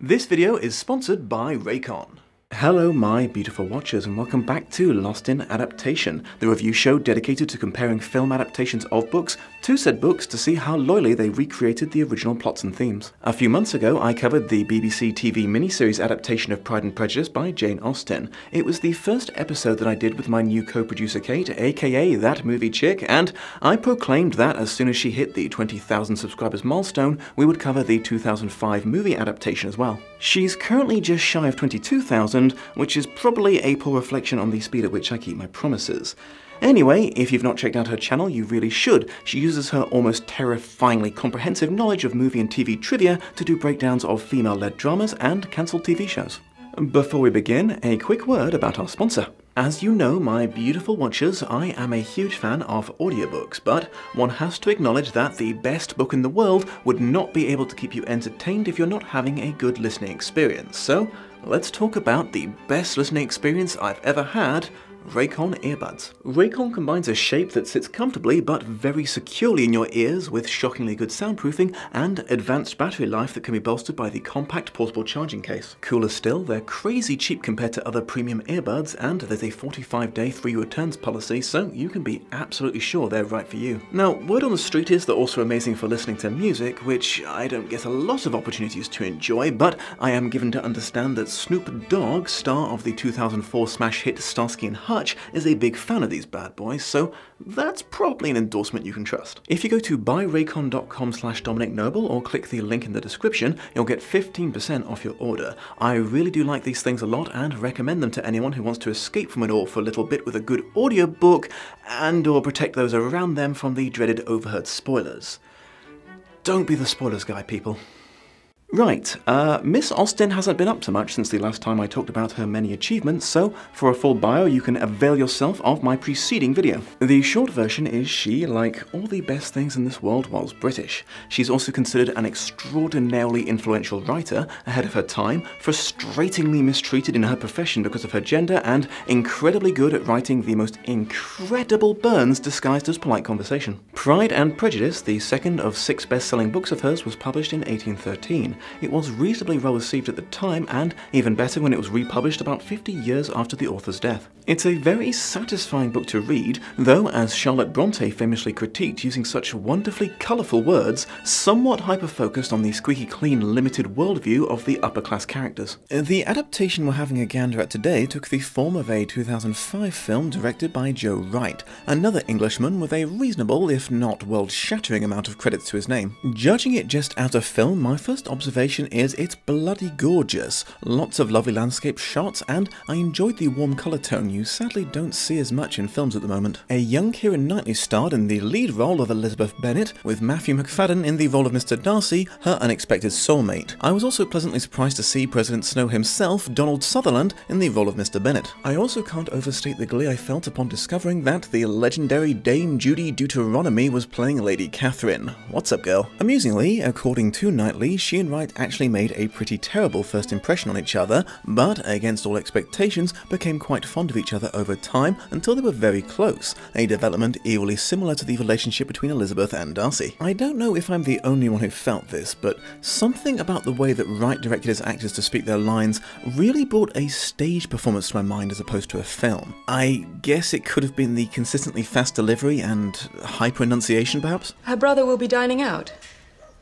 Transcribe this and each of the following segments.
This video is sponsored by Raycon. Hello my beautiful watchers and welcome back to Lost in Adaptation, the review show dedicated to comparing film adaptations of books to said books to see how loyally they recreated the original plots and themes. A few months ago I covered the BBC TV miniseries adaptation of Pride and Prejudice by Jane Austen. It was the first episode that I did with my new co-producer Kate, aka That Movie Chick, and I proclaimed that as soon as she hit the 20,000 subscribers milestone, we would cover the 2005 movie adaptation as well. She's currently just shy of 22,000, which is probably a poor reflection on the speed at which I keep my promises. Anyway, if you've not checked out her channel, you really should. She uses her almost terrifyingly comprehensive knowledge of movie and TV trivia to do breakdowns of female-led dramas and cancelled TV shows. Before we begin, a quick word about our sponsor. As you know, my beautiful watchers, I am a huge fan of audiobooks, but one has to acknowledge that the best book in the world would not be able to keep you entertained if you're not having a good listening experience. So, let's talk about the best listening experience I've ever had: Raycon earbuds. Raycon combines a shape that sits comfortably but very securely in your ears with shockingly good soundproofing and advanced battery life that can be bolstered by the compact portable charging case. Cooler still, they're crazy cheap compared to other premium earbuds, and there's a 45-day free returns policy, so you can be absolutely sure they're right for you. Now, word on the street is they're also amazing for listening to music, which I don't get a lot of opportunities to enjoy, but I am given to understand that Snoop Dogg, star of the 2004 smash hit Starsky and Hutch, is a big fan of these bad boys, so that's probably an endorsement you can trust. If you go to buyraycon.com/DominicNoble or click the link in the description, you'll get 15% off your order. I really do like these things a lot and recommend them to anyone who wants to escape from it all for a little bit with a good audiobook and or protect those around them from the dreaded overheard spoilers. Don't be the spoilers guy, people. Right, Miss Austen hasn't been up to much since the last time I talked about her many achievements, so for a full bio you can avail yourself of my preceding video. The short version is she, like all the best things in this world, was British. She's also considered an extraordinarily influential writer, ahead of her time, frustratingly mistreated in her profession because of her gender, and incredibly good at writing the most incredible burns disguised as polite conversation. Pride and Prejudice, the second of 6 best-selling books of hers, was published in 1813. It was reasonably well received at the time, and even better when it was republished about 50 years after the author's death. It's a very satisfying book to read, though, as Charlotte Bronte famously critiqued, using such wonderfully colourful words, somewhat hyper-focused on the squeaky clean limited worldview of the upper-class characters. The adaptation we're having a gander at today took the form of a 2005 film directed by Joe Wright, another Englishman with a reasonable, if not world-shattering amount of credits to his name. Judging it just as a film, my first observation is it's bloody gorgeous. Lots of lovely landscape shots, and I enjoyed the warm colour tone you sadly don't see as much in films at the moment. A young Keira Knightley starred in the lead role of Elizabeth Bennet, with Matthew McFadden in the role of Mr. Darcy, her unexpected soulmate. I was also pleasantly surprised to see President Snow himself, Donald Sutherland, in the role of Mr. Bennet. I also can't overstate the glee I felt upon discovering that the legendary Dame Judy Deuteronomy was playing Lady Catherine. What's up, girl? Amusingly, according to Knightley, she and Wright actually made a pretty terrible first impression on each other, but against all expectations became quite fond of each other over time until they were very close, a development eerily similar to the relationship between Elizabeth and Darcy. I don't know if I'm the only one who felt this, but something about the way that Wright directed his actors to speak their lines really brought a stage performance to my mind as opposed to a film. I guess it could have been the consistently fast delivery and hyper-enunciation, perhaps? Her brother will be dining out.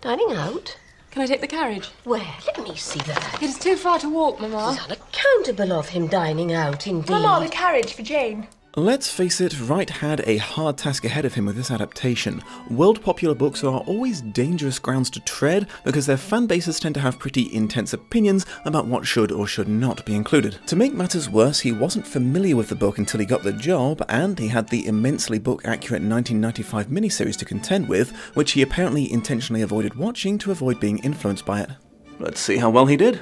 Dining out? Can I take the carriage? Where? Let me see that. It is too far to walk, Mamma. It's unaccountable of him dining out, indeed. Mamma, the carriage for Jane. Let's face it, Wright had a hard task ahead of him with this adaptation. World popular books are always dangerous grounds to tread because their fan bases tend to have pretty intense opinions about what should or should not be included. To make matters worse, he wasn't familiar with the book until he got the job, and he had the immensely book-accurate 1995 miniseries to contend with, which he apparently intentionally avoided watching to avoid being influenced by it. Let's see how well he did.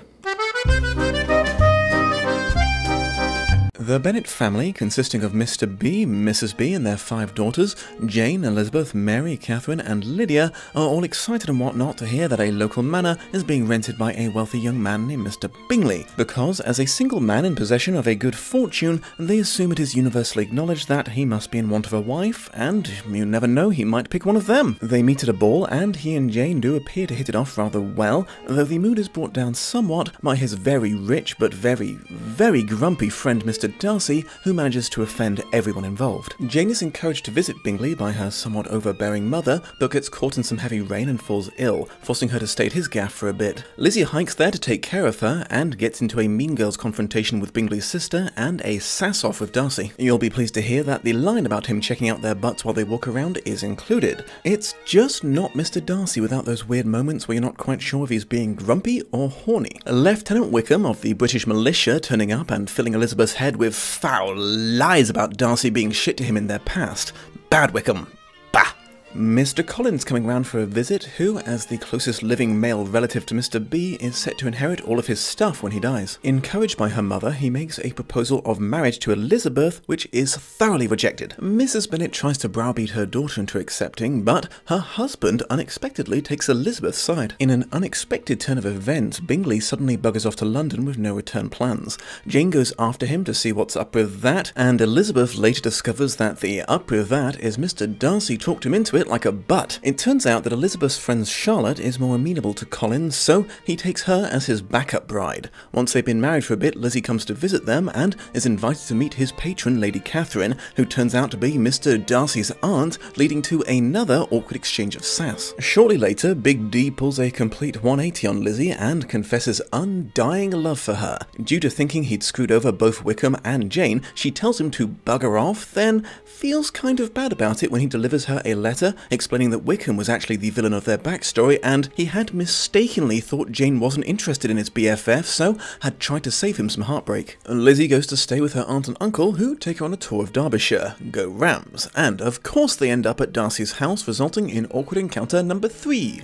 The Bennet family, consisting of Mr. B, Mrs. B, and their 5 daughters, Jane, Elizabeth, Mary, Catherine, and Lydia, are all excited and whatnot to hear that a local manor is being rented by a wealthy young man named Mr. Bingley, because as a single man in possession of a good fortune, they assume it is universally acknowledged that he must be in want of a wife, and you never know, he might pick one of them. They meet at a ball, and he and Jane do appear to hit it off rather well, though the mood is brought down somewhat by his very rich but very, very grumpy friend Mr. Darcy, who manages to offend everyone involved. Jane is encouraged to visit Bingley by her somewhat overbearing mother, but gets caught in some heavy rain and falls ill, forcing her to stay at his gaff for a bit. Lizzie hikes there to take care of her, and gets into a mean girls confrontation with Bingley's sister, and a sass off with Darcy. You'll be pleased to hear that the line about him checking out their butts while they walk around is included. It's just not Mr. Darcy without those weird moments where you're not quite sure if he's being grumpy or horny. Lieutenant Wickham of the British militia turning up and filling Elizabeth's head with foul lies about Darcy being shit to him in their past. Bad Wickham. Bah! Mr. Collins coming round for a visit, who, as the closest living male relative to Mr. B, is set to inherit all of his stuff when he dies. Encouraged by her mother, he makes a proposal of marriage to Elizabeth, which is thoroughly rejected. Mrs. Bennet tries to browbeat her daughter into accepting, but her husband unexpectedly takes Elizabeth's side. In an unexpected turn of events, Bingley suddenly buggers off to London with no return plans. Jane goes after him to see what's up with that, and Elizabeth later discovers that the up with that is Mr. Darcy talked him into it like a butt. It turns out that Elizabeth's friend Charlotte is more amenable to Collins, so he takes her as his backup bride. Once they've been married for a bit, Lizzie comes to visit them and is invited to meet his patron, Lady Catherine, who turns out to be Mr. Darcy's aunt, leading to another awkward exchange of sass. Shortly later, Big D pulls a complete 180 on Lizzie and confesses undying love for her. Due to thinking he'd screwed over both Wickham and Jane, she tells him to bugger off, then feels kind of bad about it when he delivers her a letter explaining that Wickham was actually the villain of their backstory and he had mistakenly thought Jane wasn't interested in his BFF, so had tried to save him some heartbreak. Lizzie goes to stay with her aunt and uncle, who take her on a tour of Derbyshire. Go Rams! And of course they end up at Darcy's house, resulting in awkward encounter number 3.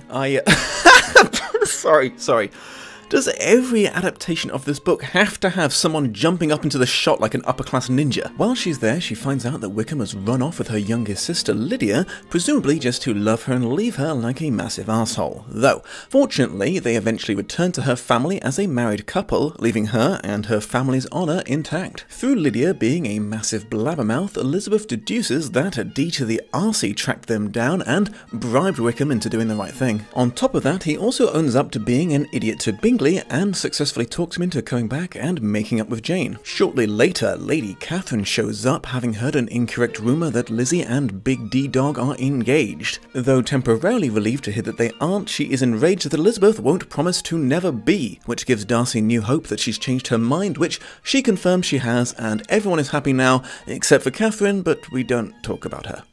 Sorry. Does every adaptation of this book have to have someone jumping up into the shot like an upper-class ninja? While she's there, she finds out that Wickham has run off with her youngest sister, Lydia, presumably just to love her and leave her like a massive asshole. Though, fortunately, they eventually return to her family as a married couple, leaving her and her family's honour intact. Through Lydia being a massive blabbermouth, Elizabeth deduces that D to the Darcy tracked them down and bribed Wickham into doing the right thing. On top of that, he also owns up to being an idiot to Bingley and successfully talks him into coming back and making up with Jane. Shortly later, Lady Catherine shows up, having heard an incorrect rumour that Lizzie and Big D Dog are engaged. Though temporarily relieved to hear that they aren't, she is enraged that Elizabeth won't promise to never be, which gives Darcy new hope that she's changed her mind, which she confirms she has, and everyone is happy now, except for Catherine, but we don't talk about her.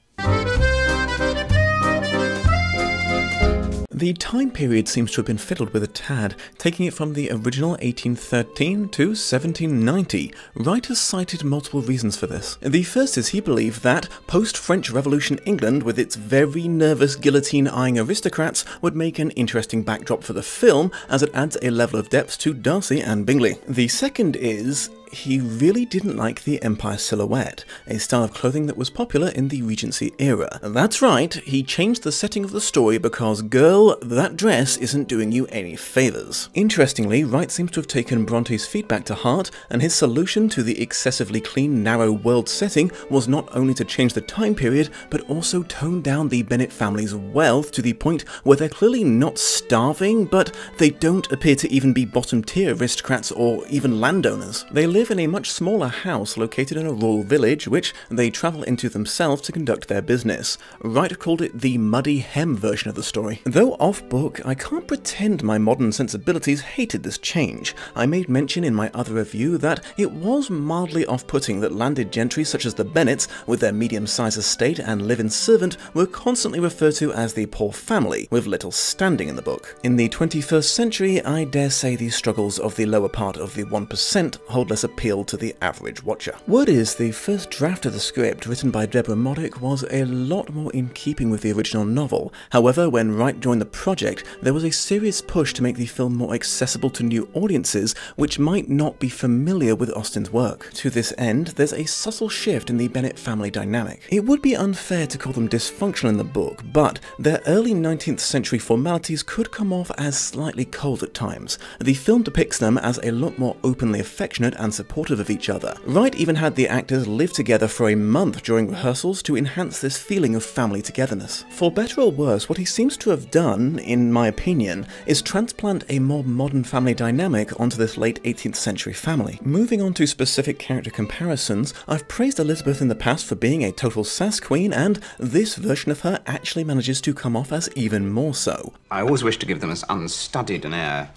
The time period seems to have been fiddled with a tad, taking it from the original 1813 to 1790. Writers cited multiple reasons for this. The first is he believed that post-French Revolution England, with its very nervous guillotine-eyeing aristocrats, would make an interesting backdrop for the film, as it adds a level of depth to Darcy and Bingley. The second is he really didn't like the Empire silhouette, a style of clothing that was popular in the Regency era. That's right, he changed the setting of the story because, girl, that dress isn't doing you any favours. Interestingly, Wright seems to have taken Bronte's feedback to heart, and his solution to the excessively clean, narrow world setting was not only to change the time period, but also tone down the Bennet family's wealth to the point where they're clearly not starving, but they don't appear to even be bottom-tier aristocrats or even landowners. They live in a much smaller house located in a rural village, which they travel into themselves to conduct their business. Wright called it the Muddy Hem version of the story. Though off-book, I can't pretend my modern sensibilities hated this change. I made mention in my other review that it was mildly off-putting that landed gentry such as the Bennets, with their medium-sized estate and live-in servant, were constantly referred to as the poor family, with little standing in the book. In the 21st century, I dare say the struggles of the lower part of the 1% hold less appeal to the average watcher. Word is, the first draft of the script, written by Deborah Modick, was a lot more in keeping with the original novel. However, when Wright joined the project, there was a serious push to make the film more accessible to new audiences, which might not be familiar with Austen's work. To this end, there's a subtle shift in the Bennet family dynamic. It would be unfair to call them dysfunctional in the book, but their early 19th century formalities could come off as slightly cold at times. The film depicts them as a lot more openly affectionate and supportive of each other. Wright even had the actors live together for a month during rehearsals to enhance this feeling of family togetherness. For better or worse, what he seems to have done, in my opinion, is transplant a more modern family dynamic onto this late 18th century family. Moving on to specific character comparisons, I've praised Elizabeth in the past for being a total SASS queen, and this version of her actually manages to come off as even more so. I always wish to give them as unstudied an air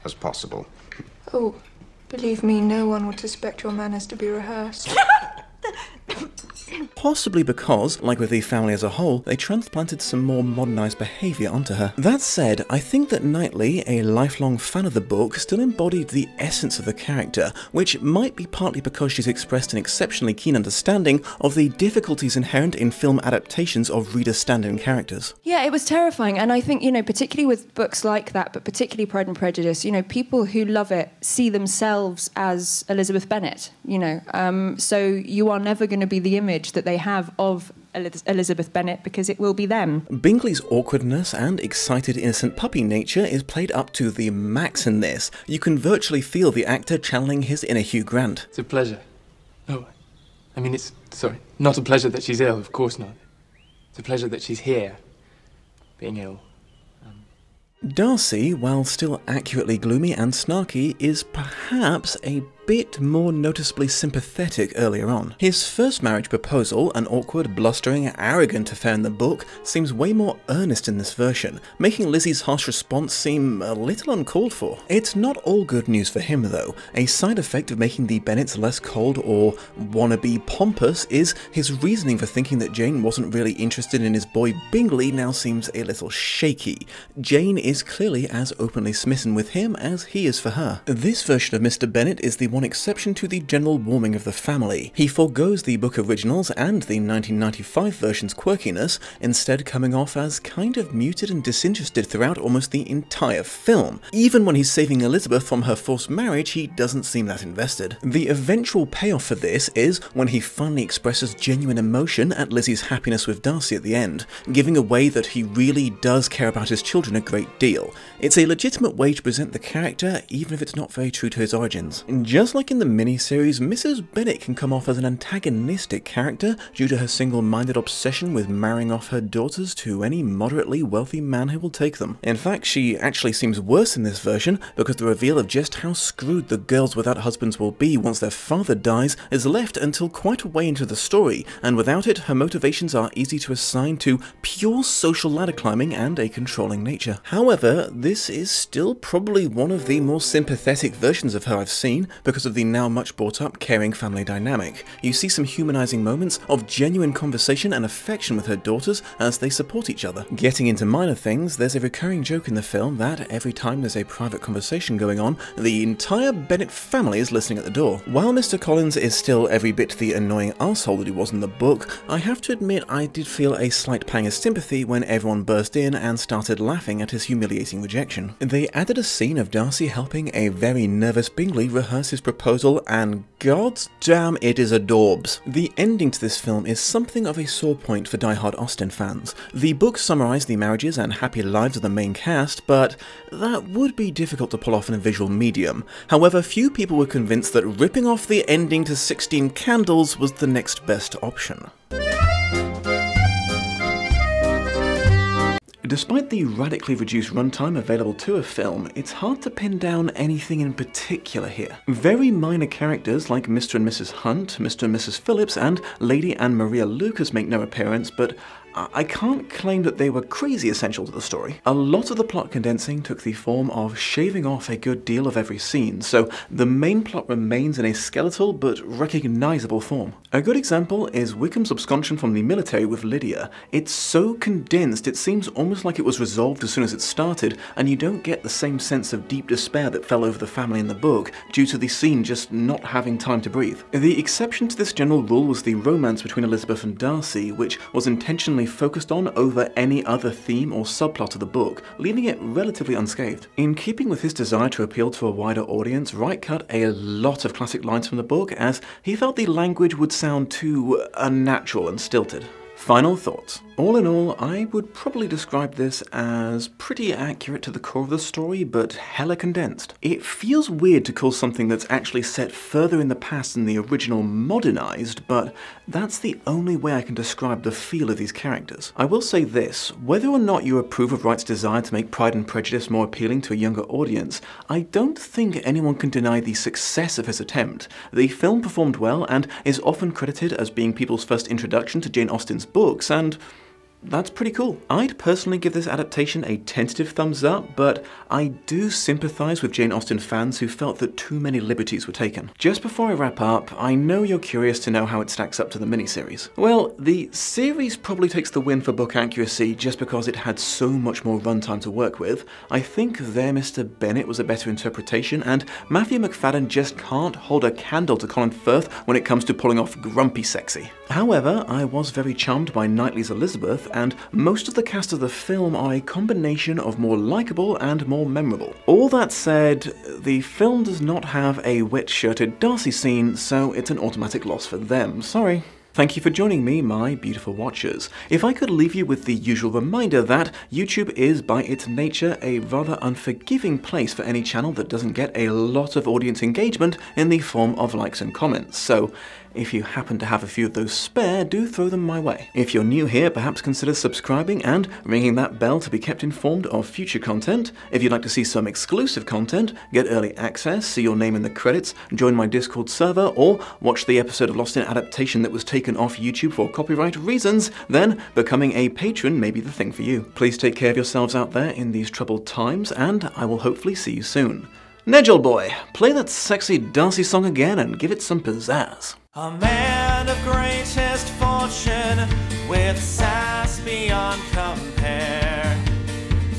as possible. Oh, believe me, no one would suspect your manners to be rehearsed. Possibly because, like with the family as a whole, they transplanted some more modernised behaviour onto her. That said, I think that Knightley, a lifelong fan of the book, still embodied the essence of the character, which might be partly because she's expressed an exceptionally keen understanding of the difficulties inherent in film adaptations of reader stand-in characters. Yeah, it was terrifying, and I think, particularly with books like that, but particularly Pride and Prejudice, people who love it see themselves as Elizabeth Bennet, so you are never going to be the image that they have of Elizabeth Bennet, because it will be them. Bingley's awkwardness and excited innocent puppy nature is played up to the max in this. You can virtually feel the actor channeling his inner Hugh Grant. It's a pleasure. Oh, sorry, not a pleasure that she's ill, of course not. It's a pleasure that she's here, being ill. Darcy, while still accurately gloomy and snarky, is perhaps a bit more noticeably sympathetic earlier on. His first marriage proposal, an awkward, blustering, arrogant affair in the book, seems way more earnest in this version, making Lizzie's harsh response seem a little uncalled for. It's not all good news for him though. A side effect of making the Bennets less cold or wannabe pompous is his reasoning for thinking that Jane wasn't really interested in his boy Bingley now seems a little shaky. Jane is clearly as openly smitten with him as he is for her. This version of Mr. Bennet is the one exception to the general warming of the family. He forgoes the book originals and the 1995 version's quirkiness, instead coming off as kind of muted and disinterested throughout almost the entire film. Even when he's saving Elizabeth from her forced marriage, he doesn't seem that invested. The eventual payoff for this is when he finally expresses genuine emotion at Lizzie's happiness with Darcy at the end, giving away that he really does care about his children a great deal. It's a legitimate way to present the character, even if it's not very true to his origins. Just like in the miniseries, Mrs. Bennet can come off as an antagonistic character due to her single-minded obsession with marrying off her daughters to any moderately wealthy man who will take them. In fact, she actually seems worse in this version because the reveal of just how screwed the girls without husbands will be once their father dies is left until quite a way into the story, and without it, her motivations are easy to assign to pure social ladder climbing and a controlling nature. However, this is still probably one of the more sympathetic versions of her I've seen because of the now much brought up caring family dynamic. You see some humanizing moments of genuine conversation and affection with her daughters as they support each other. Getting into minor things, there's a recurring joke in the film that every time there's a private conversation going on, the entire Bennet family is listening at the door. While Mr. Collins is still every bit the annoying arsehole that he was in the book, I have to admit I did feel a slight pang of sympathy when everyone burst in and started laughing at his humiliating rejection. They added a scene of Darcy helping a very nervous Bingley rehearse his proposal, and goddamn it is adorbs. The ending to this film is something of a sore point for die-hard Austen fans. The book summarised the marriages and happy lives of the main cast, but that would be difficult to pull off in a visual medium. However, few people were convinced that ripping off the ending to 16 Candles was the next best option. Despite the radically reduced runtime available to a film, it's hard to pin down anything in particular here. Very minor characters like Mr. and Mrs. Hunt, Mr. and Mrs. Phillips, and Lady Anne Maria Lucas make no appearance, but I can't claim that they were crazy essential to the story. A lot of the plot condensing took the form of shaving off a good deal of every scene, so the main plot remains in a skeletal but recognizable form. A good example is Wickham's absconsion from the military with Lydia. It's so condensed it seems almost like it was resolved as soon as it started, and you don't get the same sense of deep despair that fell over the family in the book due to the scene just not having time to breathe. The exception to this general rule was the romance between Elizabeth and Darcy, which was intentionally focused on over any other theme or subplot of the book, leaving it relatively unscathed. In keeping with his desire to appeal to a wider audience, Wright cut a lot of classic lines from the book as he felt the language would sound too unnatural and stilted. Final thoughts. All in all, I would probably describe this as pretty accurate to the core of the story, but hella condensed. It feels weird to call something that's actually set further in the past than the original modernized, but that's the only way I can describe the feel of these characters. I will say this, whether or not you approve of Wright's desire to make Pride and Prejudice more appealing to a younger audience, I don't think anyone can deny the success of his attempt. The film performed well and is often credited as being people's first introduction to Jane Austen's books, and that's pretty cool. I'd personally give this adaptation a tentative thumbs up, but I do sympathise with Jane Austen fans who felt that too many liberties were taken. Just before I wrap up, I know you're curious to know how it stacks up to the miniseries. Well, the series probably takes the win for book accuracy just because it had so much more runtime to work with. I think There Mr. Bennet was a better interpretation, and Matthew McFadden just can't hold a candle to Colin Firth when it comes to pulling off grumpy sexy. However, I was very charmed by Knightley's Elizabeth, and most of the cast of the film are a combination of more likeable and more memorable. All that said, the film does not have a wet-shirted Darcy scene, so it's an automatic loss for them. Sorry. Thank you for joining me, my beautiful watchers. If I could leave you with the usual reminder that YouTube is, by its nature, a rather unforgiving place for any channel that doesn't get a lot of audience engagement in the form of likes and comments, so if you happen to have a few of those spare, do throw them my way. If you're new here, perhaps consider subscribing and ringing that bell to be kept informed of future content. If you'd like to see some exclusive content, get early access, see your name in the credits, join my Discord server, or watch the episode of Lost in Adaptation that was taken off YouTube for copyright reasons, then becoming a patron may be the thing for you. Please take care of yourselves out there in these troubled times, and I will hopefully see you soon. Nedgel boy, play that sexy Darcy song again and give it some pizzazz. A man of greatest fortune, with sass beyond compare.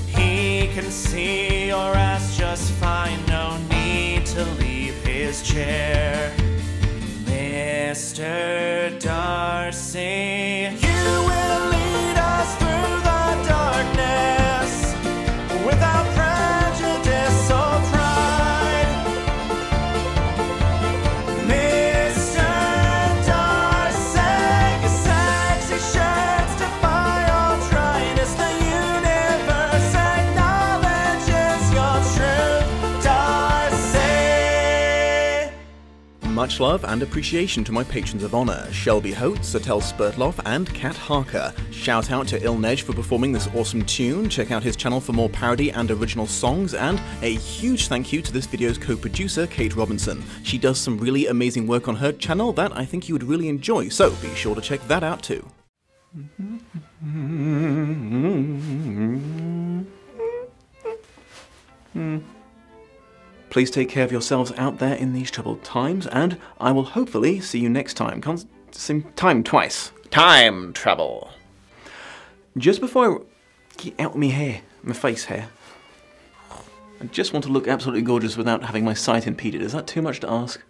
He can see your ass just fine, no need to leave his chair. Mr. Darcy, you will lead us through the darkness, without prejudice or pride. Mr. Darcy, your sexy shirts defy all dryness. The universe acknowledges your truth, Darcy. Much love and appreciation to my patrons of honour, Shelby Hote, Satel Spurtloff, and Kat Harker. Shout out to Ilnej for performing this awesome tune, check out his channel for more parody and original songs, and a huge thank you to this video's co-producer, Kate Robinson. She does some really amazing work on her channel that I think you would really enjoy, so be sure to check that out too. Please take care of yourselves out there in these troubled times, and I will hopefully see you next time. Time twice. Time travel. Just before I get out of my hair, my face hair, I just want to look absolutely gorgeous without having my sight impeded. Is that too much to ask?